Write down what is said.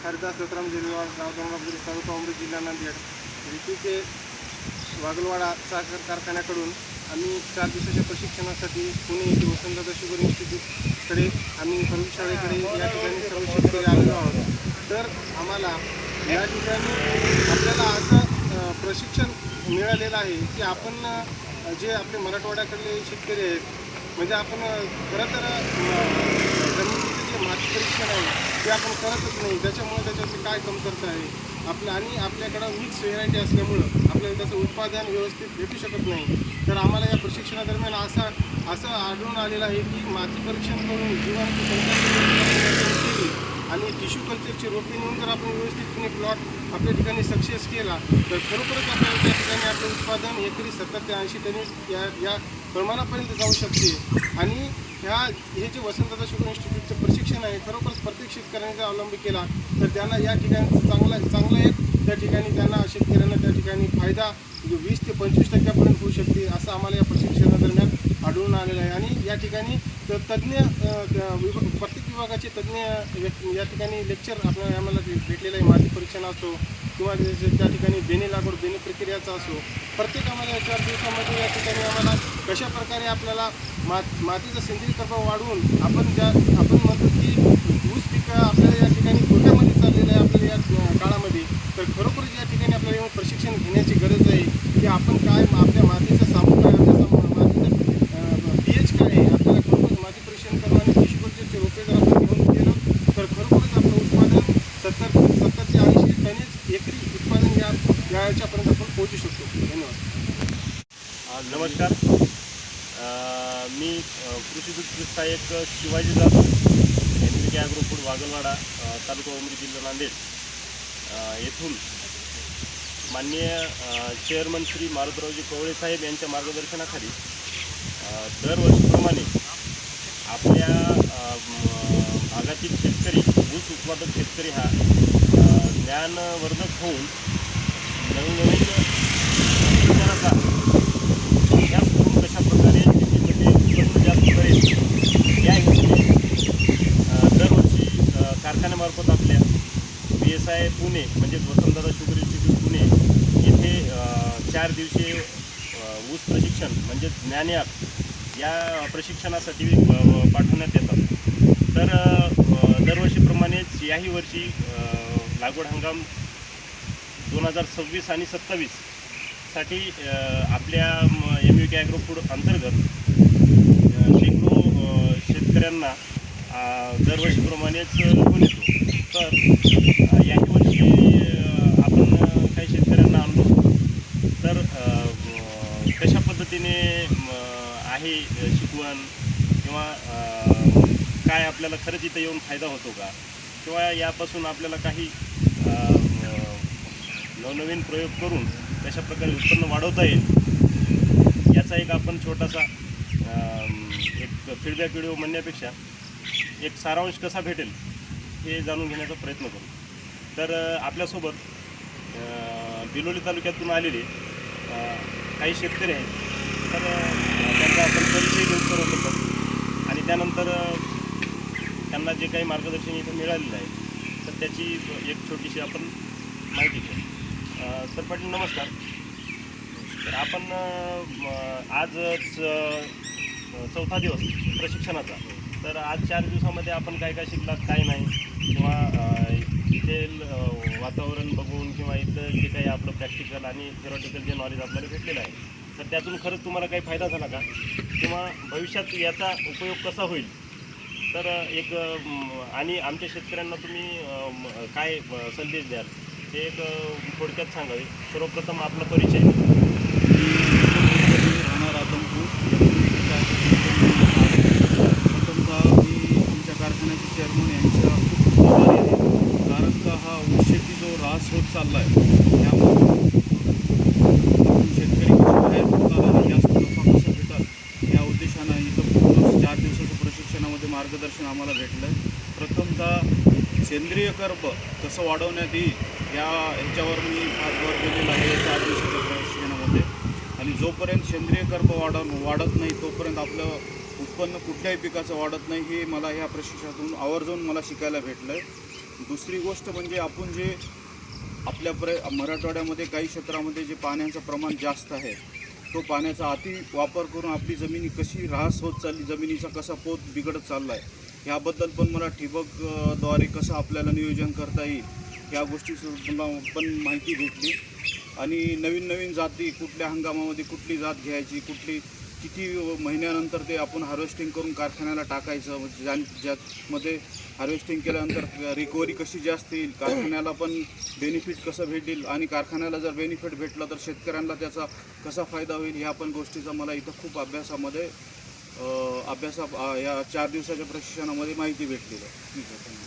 हरिदास दत्तराम जेलवाड, गाव दोंगरापुरी, तालुका उमरी, जिल्हा नांदेड. ऋतूचे वागलवाडा साखर कारखान्याकडून आम्ही 4 दिवसाच्या प्रशिक्षणासाठी पुणे येथे वसंतदादा शुगर इन्स्टिट्यूटकडे आम्ही प्रयोगशाळेकडे या ठिकाणी सर्व शेतकरी आलेलो आहोत. तर आम्हाला या ठिकाणी आपल्याला असं प्रशिक्षण मिळालेलं आहे की आपण जे आपले मराठवाड्याकडले शेतकरी आहेत, म्हणजे आपण खरं तर जमिनीचं जे माती परीक्षण आहे ते आपण करतच नाही. त्याच्यामुळे त्याच्यातली काय कमतरता आहे आपलं, आणि आपल्याकडं मिक्स व्हेरायटी असल्यामुळं आपल्याला त्याचं उत्पादन व्यवस्थित भेटू शकत नाही. तर आम्हाला या प्रशिक्षणादरम्यान असं आढळून आलेलं आहे की माती परीक्षण करून जीवाणूची संख्या केली आणि टिश्यू कल्चरची रोपे नेऊन जर आपण व्यवस्थितपणे प्लॉट आपल्या ठिकाणी सक्सेस केला तर खरोखरच आपल्याला त्या ठिकाणी आपलं उत्पादन एकरी 70 ते 80 टन या प्रमाणापर्यंत जाऊ शकते. आणि हे जे वसंतदादा शुगर इन्स्टिट्यूटचं प्रशिक्षण आहे, खरोखरच प्रत्येक शेतकऱ्यांनी जर अवलंब केला तर त्यांना या ठिकाणी चांगलं एक त्या ठिकाणी त्यांना शेतकऱ्यांना त्या ठिकाणी फायदा 20 ते 25% होऊ शकते, असं आम्हाला या प्रशिक्षणादरम्यान आढळून आलेलं आहे. आणि या ठिकाणी तज्ज्ञ प्रत्येक विभागाचे तज्ज्ञ या ठिकाणी लेक्चर आम्हाला भेटलेलं आहे. माती परीक्षण असो किंवा त्या ठिकाणी बेणे लागवड बेणे प्रक्रियाचा असो, प्रत्येक आम्हाला 4 दिवसामध्ये या ठिकाणी आम्हाला कशा प्रकारे आपल्याला मातीचा सेंद्रिय कर्ब वाढवून आपण म्हणतो की ऊस पिकं आपल्याला या ठिकाणी तोट्यामध्ये चाललेलं आहे आपल्याला या काळामध्ये. तर खरोखरच या ठिकाणी आपल्याला येऊन प्रशिक्षण घेण्याची गरज आहे की आपण काय आपल्या मातीचं सामू काय, आपल्या मातीचं pH काय आहे, आपल्याला खरोखरच माती परीक्षण करून आणि टिश्यूकल्चरचे रोपे जर आपण घेऊन गेलो तर खरोखरच आपलं उत्पादन 70 ते 80 टनेज एकरी उत्पादन याच्यापर्यंत आपण पोहोचू शकतो. धन्यवाद. नमस्कार. मी कृषी दूध सहाय्यक Shivaji Jadhav, NVK agro food Wagalwada, taluka Umri, जिल्हा नांदेड येथून माननीय चेअरमन श्री मारुतरावजी कवळे साहेब यांच्या मार्गदर्शनाखाली दरवर्षीप्रमाणे आपल्या भागातील शेतकरी, ऊस उत्पादक शेतकरी हा ज्ञानवर्धक होऊन नवीन विचाराचा अभ्यास करून कशा प्रकारे शेतीमध्ये उत्पन्न जास्त करेल या हेतूने दरवर्षी कारखान्यामार्फत आपल्या PSI पुणे म्हणजेच वसंतदादा शुगर इन्स्टिट्यूट पुणे येथे 4 दिवसीय ऊस प्रशिक्षण म्हणजेच ज्ञानयाप या प्रशिक्षणासाठी पाठवण्यात येतात. तर दरवर्षीप्रमाणेच याही वर्षी लागवड हंगाम 2026 आणि 27 साठी आपल्या NVK ॲग्रो फूड अंतर्गत शेकडो शेतकऱ्यांना दरवर्षीप्रमाणेच घेऊन येतो. तर याही वर्षी आपण काही शेतकऱ्यांना आणलो. तर कशा पद्धतीने आहे शिकवण किंवा काय आपल्याला खरंच इथं येऊन फायदा होतो का, किंवा यापासून आपल्याला काही नवनवीन प्रयोग करून कशा प्रकारे उत्पन्न वाढवता येईल याचा एक आपण छोटासा एक फीडबॅक व्हिडिओ म्हणण्यापेक्षा एक सारांश कसा भेटेल हे जाणून घेण्याचा प्रयत्न करू. तर आपल्यासोबत बिलोली तालुक्यातून आलेले काही शेतकरी आहेत. तर त्यांचा आपण परिचय घेऊ सर्वप्रथम आणि त्यानंतर त्यांना जे काही मार्गदर्शन इथं मिळालेलं आहे तर त्याची एक छोटीशी आपण माहिती घेऊ. सर पाटील नमस्कार. तर आपण आज 4था दिवस प्रशिक्षणाचा. तर आज 4 दिवसामध्ये आपण काय काय शिकलात काय नाही, किंवा इथे वातावरण बघून किंवा इथं जे काही आपलं प्रॅक्टिकल आणि थेरॉटिकल जे नॉलेज आपल्याला भेटलेलं आहे तर त्यातून खरंच तुम्हाला काही फायदा झाला का, किंवा भविष्यात याचा उपयोग कसा होईल. तर एक आणि आमच्या शेतकऱ्यांना तुम्ही काय संदेश द्याल हे एक थोडक्यात सांगावे. सर्वप्रथम आपला परिचय. राहणार आदमपूर. प्रथमतः मी आमच्या कारखान्याचे चेअरमन यांच्या खूप आभारी आहे, कारण का हा ऊस शेती जो ऱ्हास होत चालला आहे त्यामुळे शेतकरी कसे बाहेर पडतात आणि जास्त नफा कसा भेटतात या उद्देशानं इथं पूर्ण 4 दिवसाच्या प्रशिक्षणामध्ये मार्गदर्शन आम्हाला भेटलं आहे. प्रथमतः सेंद्रिय कर्ब कसं वाढवण्यात येईल ह्याच्यावर मी फार भर दिलेला आहे 4 दिवसाच्या प्रशिक्षणामध्ये. आणि जोपर्यंत सेंद्रिय कर्ब वाढत नाही तोपर्यंत आपलं उत्पन्न कुठल्याही पिकाचं वाढत नाही हे मला ह्या प्रशिक्षणातून आवर्जून मला शिकायला भेटलं आहे. दुसरी गोष्ट म्हणजे आपण जे मराठवाड्यामध्ये काही क्षेत्रामध्ये जे पाण्याचं प्रमाण जास्त आहे तो पाण्याचा अति वापर करून आपली जमिनी कशी ऱ्हास होत चालली, जमिनीचा कसा पोत बिघडत चालला आहे ह्याबद्दल पण मला ठिबकद्वारे कसं आपल्याला नियोजन करता येईल या गोष्टीची पण माहिती भेटली. आणि नवीन नवीन जाती कुठल्या हंगामामध्ये कुठली जात घ्यायची, किती महिन्यानंतर ते आपण हार्वेस्टिंग करून कारखान्याला टाकायचं, ज्यामध्ये हार्वेस्टिंग केल्यानंतर रिकव्हरी कशी जास्त येईल, कारखान्याला पण बेनिफिट कसं भेटेल आणि कारखान्याला जर बेनिफिट भेटलं तर शेतकऱ्यांना त्याचा कसा फायदा होईल ह्या पण गोष्टीचा मला इथं खूप या 4 दिवसाच्या प्रशिक्षणामध्ये माहिती भेटलेली आहे. ठीक आहे.